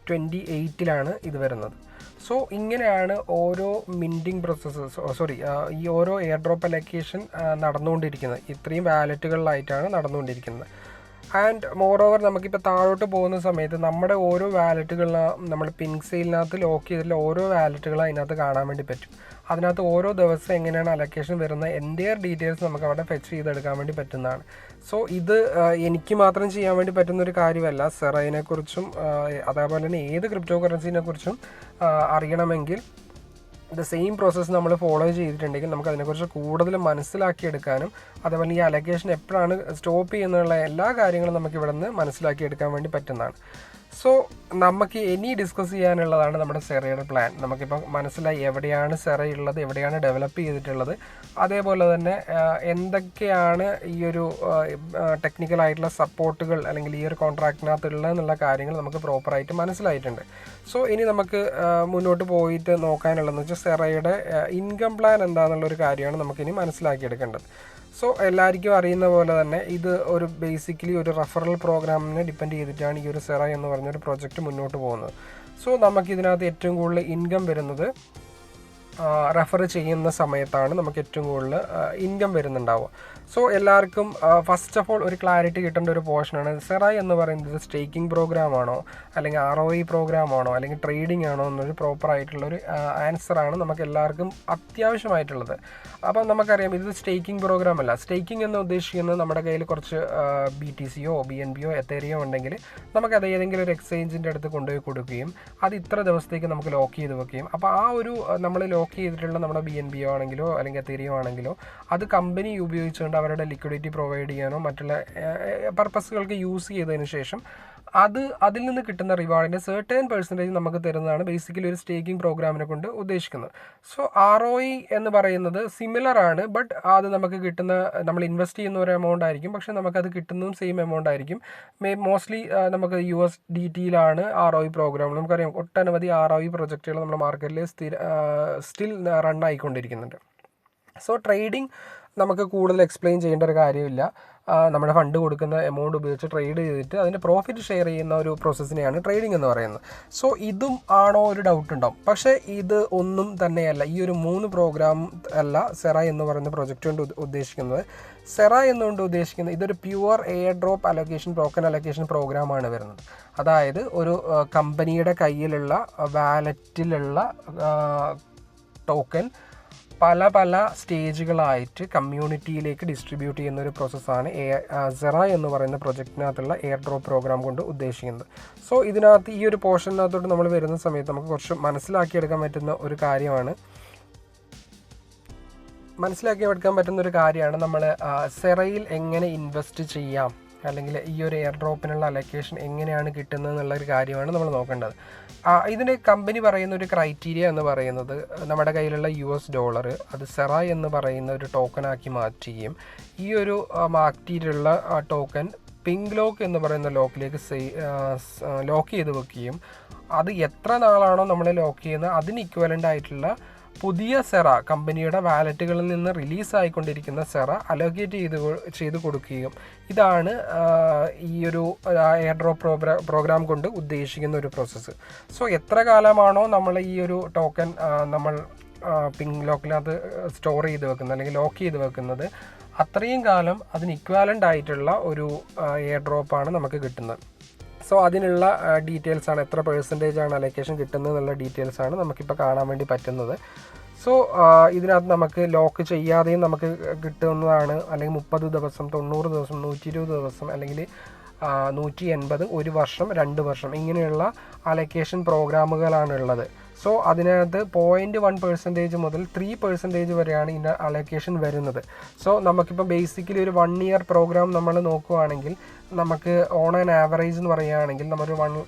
2028 ഇത് വരുന്നത്. സോ ഇങ്ങനെയാണ് ഓരോ മിൻറ്റിങ് പ്രോസസ്സ് ഈ ഓരോ എയർ ഡ്രോപ്പ് അലൊക്കേഷൻ നടന്നുകൊണ്ടിരിക്കുന്നത്. ഇത്രയും വാലറ്റുകളിലായിട്ടാണ് നടന്നുകൊണ്ടിരിക്കുന്നത്. ആൻഡ് മോർ ഓവർ നമുക്കിപ്പോൾ താഴോട്ട് പോകുന്ന സമയത്ത് നമ്മുടെ ഓരോ വാലറ്റുകളിലും നമ്മൾ പിൻക്സെയിലിനകത്ത് ലോക്ക് ചെയ്തിട്ടുള്ള ഓരോ വാലറ്റുകളും അതിനകത്ത് കാണാൻ വേണ്ടി പറ്റും. അതിനകത്ത് ഓരോ ദിവസം എങ്ങനെയാണ് അലൊക്കേഷൻ വരുന്നത് എൻ്റെയർ ഡീറ്റെയിൽസ് നമുക്ക് അവിടെ ഫെച്ച് ചെയ്തെടുക്കാൻ വേണ്ടി പറ്റുന്നതാണ്. സോ ഇത് എനിക്ക് മാത്രം ചെയ്യാൻ വേണ്ടി പറ്റുന്നൊരു കാര്യമല്ല. സെറയിനെക്കുറിച്ചും അതേപോലെ തന്നെ ഏത് ക്രിപ്റ്റോ കറൻസിനെ കുറിച്ചും അറിയണമെങ്കിൽ സെയിം പ്രോസസ്സ് നമ്മൾ ഫോളോ ചെയ്തിട്ടുണ്ടെങ്കിൽ നമുക്ക് അതിനെക്കുറിച്ച് കൂടുതൽ മനസ്സിലാക്കിയെടുക്കാനും അതേപോലെ ഈ അലൊക്കേഷൻ എപ്പോഴാണ് സ്റ്റോപ്പ് ചെയ്യുന്നുള്ള എല്ലാ കാര്യങ്ങളും നമുക്ക് ഇവിടെ നിന്ന് മനസ്സിലാക്കിയെടുക്കാൻ വേണ്ടി പറ്റുന്നതാണ്. സോ നമുക്ക് ഇനി ഡിസ്കസ് ചെയ്യാനുള്ളതാണ് നമ്മുടെ സെറയുടെ പ്ലാൻ. നമുക്കിപ്പോൾ മനസ്സിലായി എവിടെയാണ് സെറ ഉള്ളത്, എവിടെയാണ് ഡെവലപ്പ് ചെയ്തിട്ടുള്ളത്, അതേപോലെ തന്നെ എന്തൊക്കെയാണ് ഈ ഒരു ടെക്നിക്കലായിട്ടുള്ള സപ്പോർട്ടുകൾ അല്ലെങ്കിൽ ഈ ഒരു കോൺട്രാക്റ്റിനകത്തുള്ളത് എന്നുള്ള കാര്യങ്ങൾ നമുക്ക് പ്രോപ്പറായിട്ട് മനസ്സിലായിട്ടുണ്ട്. സോ ഇനി നമുക്ക് മുന്നോട്ട് പോയിട്ട് നോക്കാനുള്ളതെന്ന് വെച്ചാൽ സെറയുടെ ഇൻകം പ്ലാൻ എന്താണെന്നുള്ളൊരു കാര്യമാണ് നമുക്കിനി മനസ്സിലാക്കിയെടുക്കേണ്ടത്. സോ എല്ലാവർക്കും അറിയുന്ന പോലെ തന്നെ ഇത് ഒരു ബേസിക്കലി ഒരു റെഫറൽ പ്രോഗ്രാമിനെ ഡിപ്പെൻഡ് ചെയ്തിട്ടാണ് ഈ ഒരു സെറ എന്ന് പറഞ്ഞൊരു പ്രോജക്റ്റ് മുന്നോട്ട് പോകുന്നത്. സോ നമുക്കിതിനകത്ത് ഏറ്റവും കൂടുതൽ ഇൻകം വരുന്നത് റെഫർ ചെയ്യുന്ന സമയത്താണ് നമുക്ക് ഏറ്റവും കൂടുതൽ ഇൻകം വരുന്നുണ്ടാവുക. സോ എല്ലാവർക്കും ഫസ്റ്റ് ഓഫ് ഓൾ ഒരു ക്ലാരിറ്റി കിട്ടേണ്ട ഒരു പോർഷനാണ് സെറ എന്ന് പറയുന്നത് സ്റ്റേക്കിംഗ് പ്രോഗ്രാമാണോ അല്ലെങ്കിൽ ROI പ്രോഗ്രാമാണോ അല്ലെങ്കിൽ ട്രേഡിംഗ് ആണോ എന്നൊരു പ്രോപ്പറായിട്ടുള്ളൊരു ആൻസറാണ് നമുക്ക് എല്ലാവർക്കും അത്യാവശ്യമായിട്ടുള്ളത്. അപ്പം നമുക്കറിയാം ഇത് സ്റ്റേക്കിംഗ് പ്രോഗ്രാം അല്ല. സ്റ്റേക്കിംഗ് എന്ന് ഉദ്ദേശിക്കുന്നത് നമ്മുടെ കയ്യിൽ കുറച്ച് BTCയോ BNBയോ എത്തേറിയോ ഉണ്ടെങ്കിൽ നമുക്കത് ഏതെങ്കിലും ഒരു എക്സ്ചേഞ്ചിൻ്റെ അടുത്ത് കൊണ്ടുപോയി കൊടുക്കുകയും അത് ഇത്ര ദിവസത്തേക്ക് നമുക്ക് ലോക്ക് ചെയ്ത് വെക്കുകയും അപ്പോൾ ആ ഒരു നമ്മൾ ലോക്ക് ചെയ്തിട്ടുള്ള നമ്മുടെ BNBയോ ആണെങ്കിലോ അല്ലെങ്കിൽ എത്തേറിയോ ആണെങ്കിലോ അത് കമ്പനി ഉപയോഗിച്ചുകൊണ്ട് അവരുടെ ലിക്വിഡിറ്റി പ്രൊവൈഡ് ചെയ്യാനോ മറ്റുള്ള പർപ്പസുകൾക്ക് യൂസ് ചെയ്തതിന് ശേഷം അതിൽ നിന്ന് കിട്ടുന്ന റിവാർഡിൻ്റെ സെർട്ടേൺ പെർസെൻറ്റേജ് നമുക്ക് തരുന്നതാണ് ബേസിക്കലി ഒരു സ്റ്റേക്കിംഗ് പ്രോഗ്രാമിനെ കൊണ്ട് ഉദ്ദേശിക്കുന്നത്. സോ ROI എന്ന് പറയുന്നത് സിമിലർ ആണ്, ബട്ട് അത് നമുക്ക് കിട്ടുന്ന നമ്മൾ ഇൻവെസ്റ്റ് ചെയ്യുന്ന ഒരു എമൗണ്ട് ആയിരിക്കും, പക്ഷെ നമുക്കത് കിട്ടുന്നതും സെയിം എമൗണ്ട് ആയിരിക്കും. മോസ്റ്റ്ലി നമുക്ക് USDTയിലാണ് ROI പ്രോഗ്രാം. നമുക്കറിയാം ഒട്ടനവധി ROI പ്രൊജക്റ്റുകൾ നമ്മുടെ മാർക്കറ്റിൽ സ്റ്റിൽ റൺ ആയിക്കൊണ്ടിരിക്കുന്നുണ്ട്. സോ ട്രേഡിംഗ് നമുക്ക് കൂടുതൽ എക്സ്പ്ലെയിൻ ചെയ്യേണ്ട ഒരു കാര്യമില്ല. നമ്മുടെ ഫണ്ട് കൊടുക്കുന്ന എമൗണ്ട് ഉപയോഗിച്ച് ട്രേഡ് ചെയ്തിട്ട് അതിൻ്റെ പ്രോഫിറ്റ് ഷെയർ ചെയ്യുന്ന ഒരു പ്രോസസ്സിനെയാണ് ട്രേഡിംഗ് എന്ന് പറയുന്നത്. സോ ഇതും ആണോ ഒരു ഡൗട്ട് ഉണ്ടാവും. പക്ഷേ ഇത് ഒന്നും തന്നെയല്ല. ഈ ഒരു 3 പ്രോഗ്രാം അല്ല സെറ എന്ന് പറയുന്ന പ്രൊജക്റ്റ് കൊണ്ട് ഉദ്ദേശിക്കുന്നത്. സെറ എന്നുകൊണ്ട് ഉദ്ദേശിക്കുന്നത് ഇതൊരു pure air drop allocation token allocation പ്രോഗ്രാമാണ് വരുന്നത്. അതായത് ഒരു കമ്പനിയുടെ കയ്യിലുള്ള വാലറ്റിലുള്ള ടോക്കൺ പല സ്റ്റേജുകളായിട്ട് കമ്മ്യൂണിറ്റിയിലേക്ക് ഡിസ്ട്രിബ്യൂട്ട് ചെയ്യുന്ന ഒരു പ്രോസസ്സാണ് സെറ എന്ന് പറയുന്ന പ്രൊജക്റ്റിനകത്തുള്ള എയർ ഡ്രോപ്പ് പ്രോഗ്രാം കൊണ്ട് ഉദ്ദേശിക്കുന്നത്. സോ ഇതിനകത്ത് ഈ ഒരു പോർഷനകത്തോട്ട് നമ്മൾ വരുന്ന സമയത്ത് നമുക്ക് കുറച്ച് മനസ്സിലാക്കിയെടുക്കാൻ പറ്റുന്ന ഒരു കാര്യമാണ് നമ്മൾ സെറയിൽ എങ്ങനെ ഇൻവെസ്റ്റ് ചെയ്യാം അല്ലെങ്കിൽ ഈ ഒരു എയർ ഡ്രോപ്പിനുള്ള അലൊക്കേഷൻ എങ്ങനെയാണ് കിട്ടുന്നത് എന്നുള്ളൊരു കാര്യമാണ് നമ്മൾ നോക്കേണ്ടത്. ഇതിന് കമ്പനി പറയുന്ന ഒരു ക്രൈറ്റീരിയ എന്ന് പറയുന്നത് നമ്മുടെ കയ്യിലുള്ള $, അത് സെറ എന്ന് പറയുന്ന ഒരു ടോക്കനാക്കി മാറ്റുകയും ഈ ഒരു മാറ്റിയിട്ടുള്ള ടോക്കൻ പിങ്ക് ലോക്ക് എന്ന് പറയുന്ന ലോക്കിലേക്ക് ലോക്ക് ചെയ്ത് വെക്കുകയും അത് എത്ര നാളാണോ നമ്മൾ ലോക്ക് ചെയ്യുന്നത് അതിന് ഇക്വലൻ്റ് ആയിട്ടുള്ള പുതിയ സെറ കമ്പനിയുടെ വാലറ്റുകളിൽ നിന്ന് റിലീസായിക്കൊണ്ടിരിക്കുന്ന സെറ അലോക്കേറ്റ് ചെയ്ത് കൊടുക്കുകയും ഇതാണ് ഈ ഒരു എയർ ഡ്രോപ്പ് പ്രോഗ്രാം കൊണ്ട് ഉദ്ദേശിക്കുന്ന ഒരു പ്രോസസ്സ്. സോ എത്ര കാലമാണോ നമ്മൾ ഈ ഒരു ടോക്കൺ നമ്മൾ പിങ്ക് ലോക്കിനകത്ത് സ്റ്റോർ ചെയ്ത് വെക്കുന്നത് അല്ലെങ്കിൽ ലോക്ക് ചെയ്ത് വെക്കുന്നത് അത്രയും കാലം അതിന് ഇക്വാലൻ്റ് ആയിട്ടുള്ള ഒരു എയർ ഡ്രോപ്പാണ് നമുക്ക് കിട്ടുന്നത്. സോ അതിനുള്ള ഡീറ്റെയിൽസാണ് എത്ര പെർസെൻറ്റേജാണ് അലൊക്കേഷൻ കിട്ടുന്നത് എന്നുള്ള ഡീറ്റെയിൽസാണ് നമുക്കിപ്പോൾ കാണാൻ വേണ്ടി പറ്റുന്നത്. സോ ഇതിനകത്ത് നമുക്ക് ലോക്ക് ചെയ്യാതെയും നമുക്ക് കിട്ടുന്നതാണ്. അല്ലെങ്കിൽ 30 ദിവസം, 90 ദിവസം, 120 ദിവസം അല്ലെങ്കിൽ 180, 1 വർഷം, 2 വർഷം ഇങ്ങനെയുള്ള അലൊക്കേഷൻ പ്രോഗ്രാമുകളാണ് ഉള്ളത്. സോ അതിനകത്ത് 0.1% മുതൽ 3% വരെയാണ് ഇതിൻ്റെ അലൊക്കേഷൻ വരുന്നത്. സോ നമുക്കിപ്പോൾ ബേസിക്കലി ഒരു 1 ഇയർ പ്രോഗ്രാം നമ്മൾ നോക്കുകയാണെങ്കിൽ നമുക്ക് ഓൺ ആൻ ആവറേജ് എന്ന് പറയുകയാണെങ്കിൽ നമ്മളൊരു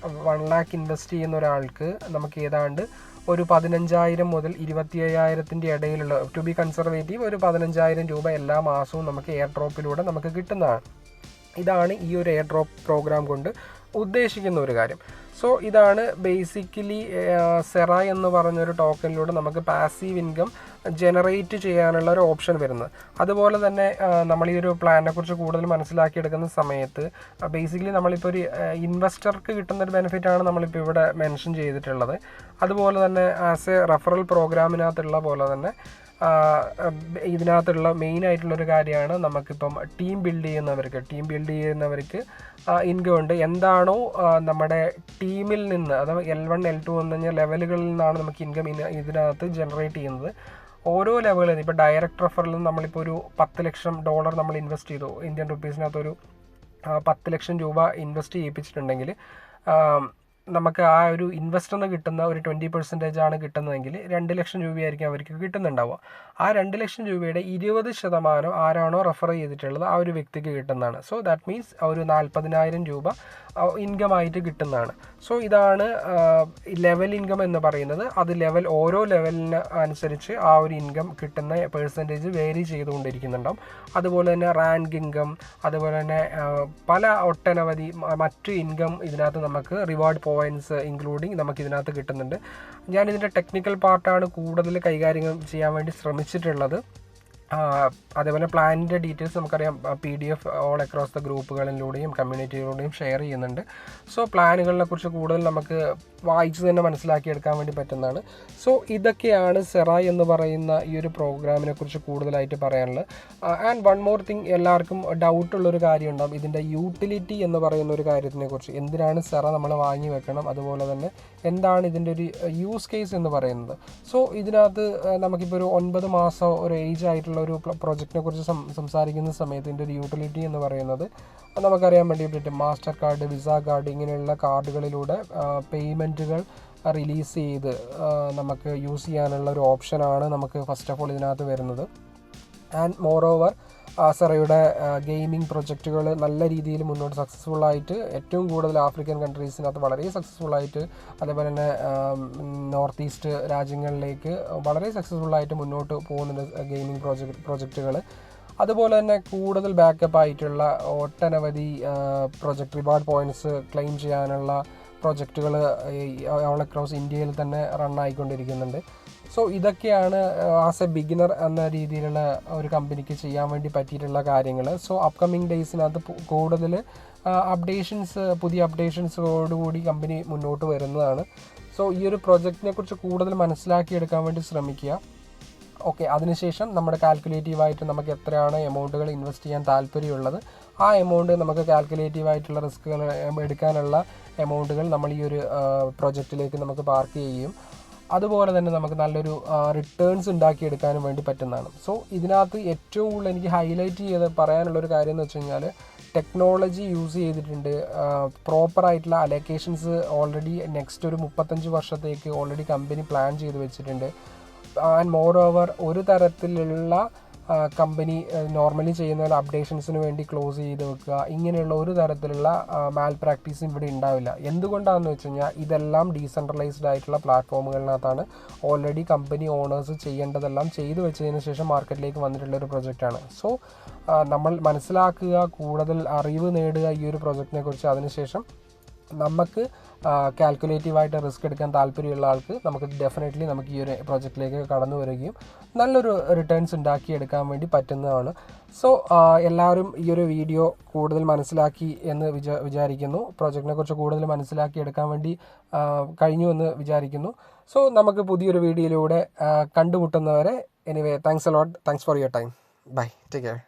1 lakh ഇൻവെസ്റ്റ് ചെയ്യുന്ന ഒരാൾക്ക് നമുക്ക് ഏതാണ്ട് ഒരു 15,000 മുതൽ 25,000 ഇടയിലുള്ള ടു ബി കൺസർവേറ്റീവ് ഒരു 15,000 രൂപ എല്ലാ മാസവും നമുക്ക് എയർ ഡ്രോപ്പിലൂടെ നമുക്ക് കിട്ടുന്നതാണ്. ഇതാണ് ഈ ഒരു എയർ ഡ്രോപ്പ് പ്രോഗ്രാം കൊണ്ട് ഉദ്ദേശിക്കുന്ന ഒരു കാര്യം. സോ ഇതാണ് ബേസിക്കലി സെറ എന്ന് പറഞ്ഞൊരു ടോക്കണിലൂടെ നമുക്ക് പാസീവ് ഇൻകം ജനറേറ്റ് ചെയ്യാനുള്ള ഒരു ഓപ്ഷൻ വരുന്നത്. അതുപോലെ തന്നെ നമ്മൾ ഈ ഒരു പ്ലാനിനെ കുറിച്ച് കൂടുതൽ മനസ്സിലാക്കിയെടുക്കുന്ന സമയത്ത് ബേസിക്കലി നമ്മളിപ്പോൾ ഒരു ഇൻവെസ്റ്റർക്ക് കിട്ടുന്നൊരു ബെനിഫിറ്റാണ് നമ്മളിപ്പോൾ ഇവിടെ മെൻഷൻ ചെയ്തിട്ടുള്ളത്. അതുപോലെ തന്നെ ആസ് എ റെഫറൽ പ്രോഗ്രാമിനകത്തുള്ള പോലെ തന്നെ ഇതിനകത്തുള്ള മെയിനായിട്ടുള്ളൊരു കാര്യമാണ് നമുക്കിപ്പം ടീം ബിൽഡ് ചെയ്യുന്നവർക്ക് ഇൻകം ഉണ്ട്. എന്താണോ നമ്മുടെ ടീമിൽ നിന്ന്, അഥവാ L1 L2 എന്ന് പറഞ്ഞ ലെവലുകളിൽ നിന്നാണ് നമുക്ക് ഇൻകം ഇതിനകത്ത് ജനറേറ്റ് ചെയ്യുന്നത്. ഓരോ ലെവലിൽ ഇപ്പോൾ ഡയറക്റ്റ് റെഫറിലും നമ്മളിപ്പോൾ ഒരു $10 ലക്ഷം നമ്മൾ ഇൻവെസ്റ്റ് ചെയ്തു, ഇന്ത്യൻ റുപ്പീസിനകത്തൊരു 10 ലക്ഷം രൂപ ഇൻവെസ്റ്റ് ചെയ്യിപ്പിച്ചിട്ടുണ്ടെങ്കിൽ നമുക്ക് ആ ഒരു ഇൻവെസ്റ്ററിന് കിട്ടുന്ന ഒരു 20% ആണ് കിട്ടുന്നതെങ്കിൽ 2 ലക്ഷം രൂപയായിരിക്കും അവർക്ക് കിട്ടുന്നുണ്ടാവുക. ആ 2 ലക്ഷം രൂപയുടെ 20% ആരാണോ റെഫർ ചെയ്തിട്ടുള്ളത് ആ ഒരു വ്യക്തിക്ക് കിട്ടുന്നതാണ്. സോ ദാറ്റ് മീൻസ് ഒരു 40,000 രൂപ ഇൻകം ആയിട്ട് കിട്ടുന്നതാണ്. സോ ഇതാണ് ലെവൽ ഇൻകം എന്ന് പറയുന്നത്. അത് ഓരോ ലെവലിന് അനുസരിച്ച് ആ ഒരു ഇൻകം കിട്ടുന്ന പെർസെൻറ്റേജ് വേരി ചെയ്തുകൊണ്ടിരിക്കുന്നുണ്ടാവും. അതുപോലെ തന്നെ റാങ്ക് ഇൻകം, അതുപോലെ തന്നെ പല ഒട്ടനവധി മറ്റ് ഇൻകം ഇതിനകത്ത് നമുക്ക് റിവാർഡ് പോയിൻറ്റ്സ് ഇൻക്ലൂഡിങ് നമുക്ക് ഇതിനകത്ത് കിട്ടുന്നുണ്ട്. ഞാനിതിൻ്റെ ടെക്നിക്കൽ പാർട്ടാണ് കൂടുതൽ കൈകാര്യം ചെയ്യാൻ വേണ്ടി ശ്രമിച്ചിട്ടുള്ളത്. അതേപോലെ പ്ലാനിൻ്റെ ഡീറ്റെയിൽസ് നമുക്കറിയാം, PDF ഓൾ അക്രോസ് ദ ഗ്രൂപ്പുകളിലൂടെയും കമ്മ്യൂണിറ്റിയിലൂടെയും ഷെയർ ചെയ്യുന്നുണ്ട്. സോ പ്ലാനുകളെ കുറിച്ച് കൂടുതൽ നമുക്ക് വായിച്ച് തന്നെ മനസ്സിലാക്കിയെടുക്കാൻ വേണ്ടി പറ്റുന്നതാണ്. സോ ഇതൊക്കെയാണ് സെറ എന്ന് പറയുന്ന ഈ ഒരു പ്രോഗ്രാമിനെ കുറിച്ച് കൂടുതലായിട്ട് പറയാനുള്ളത്. ആൻഡ് വൺ മോർ തിങ്, എല്ലാവർക്കും ഡൗട്ടുള്ളൊരു കാര്യം ഉണ്ടാകും, ഇതിൻ്റെ യൂട്ടിലിറ്റി എന്ന് പറയുന്ന ഒരു കാര്യത്തിനെ കുറിച്ച്. എന്തിനാണ് സെറ നമ്മൾ വാങ്ങി വെക്കണം, അതുപോലെ തന്നെ എന്താണ് ഇതിൻ്റെ ഒരു യൂസ് കേസ് എന്ന് പറയുന്നത്. സോ ഇതിനകത്ത് നമുക്കിപ്പോൾ ഒരു 9 മാസം ഒരു ഏജ് ആയിട്ടുള്ള ഒരു പ്രൊജക്റ്റിനെ കുറിച്ച് സംസാരിക്കുന്ന സമയത്ത് ഇതിൻ്റെ ഒരു യൂട്ടിലിറ്റി എന്ന് പറയുന്നത് നമുക്കറിയാൻ വേണ്ടി മാസ്റ്റർ കാർഡ്, വിസ കാർഡ് ഇങ്ങനെയുള്ള കാർഡുകളിലൂടെ പേയ്മെൻറ്റുകൾ റിലീസ് ചെയ്ത് നമുക്ക് യൂസ് ചെയ്യാനുള്ള ഒരു ഓപ്ഷനാണ് നമുക്ക് ഫസ്റ്റ് ഓഫ് ഓൾ ഇതിനകത്ത് വരുന്നത്. ആൻഡ് മോർ ഓവർ സെറയുടെ ഗെയിമിംഗ് പ്രൊജക്റ്റുകൾ നല്ല രീതിയിൽ മുന്നോട്ട് സക്സസ്ഫുള്ളായിട്ട് ഏറ്റവും കൂടുതൽ ആഫ്രിക്കൻ കൺട്രീസിനകത്ത് വളരെ സക്സസ്ഫുള്ളായിട്ട്, അതേപോലെ തന്നെ നോർത്ത് ഈസ്റ്റ് രാജ്യങ്ങളിലേക്ക് വളരെ സക്സസ്ഫുള്ളായിട്ട് മുന്നോട്ട് പോകുന്നുണ്ട് ഗെയിമിംഗ് പ്രൊജക്റ്റുകൾ. അതുപോലെ തന്നെ കൂടുതൽ ബാക്കപ്പ് ആയിട്ടുള്ള ഒട്ടനവധി പ്രൊജക്റ്റ് റിവാർഡ് പോയിൻറ്റ്സ് ക്ലെയിം ചെയ്യാനുള്ള പ്രൊജക്റ്റുകൾ ഓൾ അക്രോസ് ഇന്ത്യയിൽ തന്നെ റണ്ണായിക്കൊണ്ടിരിക്കുന്നുണ്ട്. സോ ഇതൊക്കെയാണ് ആസ് എ ബിഗിനർ എന്ന രീതിയിലുള്ള ഒരു കമ്പനിക്ക് ചെയ്യാൻ വേണ്ടി പറ്റിയിട്ടുള്ള കാര്യങ്ങൾ. സോ അപ്കമിങ് ഡേയ്സിനകത്ത് കൂടുതൽ പുതിയ അപ്ഡേഷൻസോടുകൂടി കമ്പനി മുന്നോട്ട് വരുന്നതാണ്. സോ ഈ ഒരു പ്രൊജക്റ്റിനെ കുറിച്ച് കൂടുതൽ മനസ്സിലാക്കിയെടുക്കാൻ വേണ്ടി ശ്രമിക്കുക. ഓക്കെ, അതിനുശേഷം നമ്മുടെ കാൽക്കുലേറ്റീവായിട്ട് നമുക്ക് എത്രയാണ് എമൗണ്ടുകൾ ഇൻവെസ്റ്റ് ചെയ്യാൻ താല്പര്യമുള്ളത്, ആ എമൗണ്ട് നമുക്ക് കാൽക്കുലേറ്റീവായിട്ടുള്ള റിസ്കുകൾ എടുക്കാനുള്ള എമൗണ്ടുകൾ നമ്മൾ ഈ ഒരു പ്രൊജക്റ്റിലേക്ക് നമുക്ക് പാർക്ക് ചെയ്യും. അതുപോലെ തന്നെ നമുക്ക് നല്ലൊരു റിട്ടേൺസ് ഉണ്ടാക്കിയെടുക്കാനും വേണ്ടി പറ്റുന്നതാണ്. സോ ഇതിനകത്ത് ഏറ്റവും കൂടുതൽ എനിക്ക് ഹൈലൈറ്റ് ചെയ്ത് പറയാനുള്ളൊരു കാര്യം എന്ന് വെച്ച് കഴിഞ്ഞാൽ ടെക്നോളജി യൂസ് ചെയ്തിട്ടുണ്ട്. പ്രോപ്പറായിട്ടുള്ള അലൊക്കേഷൻസ് ഓൾറെഡി നെക്സ്റ്റ് ഒരു 35 വർഷത്തേക്ക് ഓൾറെഡി കമ്പനി പ്ലാൻ ചെയ്ത് വെച്ചിട്ടുണ്ട്. ആൻഡ് മോർ ഓവർ ഒരു തരത്തിലുള്ള കമ്പനി നോർമലി ചെയ്യുന്ന അപ്ഡേഷൻസിന് വേണ്ടി ക്ലോസ് ചെയ്ത് വെക്കുക, ഇങ്ങനെയുള്ള ഒരു തരത്തിലുള്ള മാൽ പ്രാക്ടീസും ഇവിടെ ഉണ്ടാവില്ല. എന്തുകൊണ്ടാണെന്ന് വെച്ച് കഴിഞ്ഞാൽ ഇതെല്ലാം ഡീസെൻട്രലൈസ്ഡ് ആയിട്ടുള്ള പ്ലാറ്റ്ഫോമുകളിനകത്താണ് ഓൾറെഡി കമ്പനി ഓണേഴ്സ് ചെയ്യേണ്ടതെല്ലാം ചെയ്തു വെച്ചതിന് ശേഷം മാർക്കറ്റിലേക്ക് വന്നിട്ടുള്ള ഒരു പ്രൊജക്റ്റാണ്. സോ നമ്മൾ മനസ്സിലാക്കുക, കൂടുതൽ അറിവ് നേടുക ഈ ഒരു പ്രൊജക്റ്റിനെ കുറിച്ച്. അതിനുശേഷം നമുക്ക് കാൽക്കുലേറ്റീവായിട്ട് റിസ്ക് എടുക്കാൻ താല്പര്യമുള്ള ആൾക്ക് നമുക്ക് ഈ ഒരു പ്രൊജക്റ്റിലേക്ക് കടന്നു വരികയും നല്ലൊരു റിട്ടേൺസ് ഉണ്ടാക്കിയെടുക്കാൻ വേണ്ടി പറ്റുന്നതാണ്. സോ എല്ലാവരും ഈ ഒരു വീഡിയോ കൂടുതൽ മനസ്സിലാക്കി എന്ന് വിചാരിക്കുന്നു. പ്രൊജക്റ്റിനെ കുറിച്ച് കൂടുതൽ മനസ്സിലാക്കി എടുക്കാൻ വേണ്ടി കഴിഞ്ഞു എന്ന് വിചാരിക്കുന്നു. സോ നമുക്ക് പുതിയൊരു വീഡിയോയിലൂടെ കണ്ടുമുട്ടുന്നവരെ anyway thanks a lot. Thanks for your time. Bye, take care.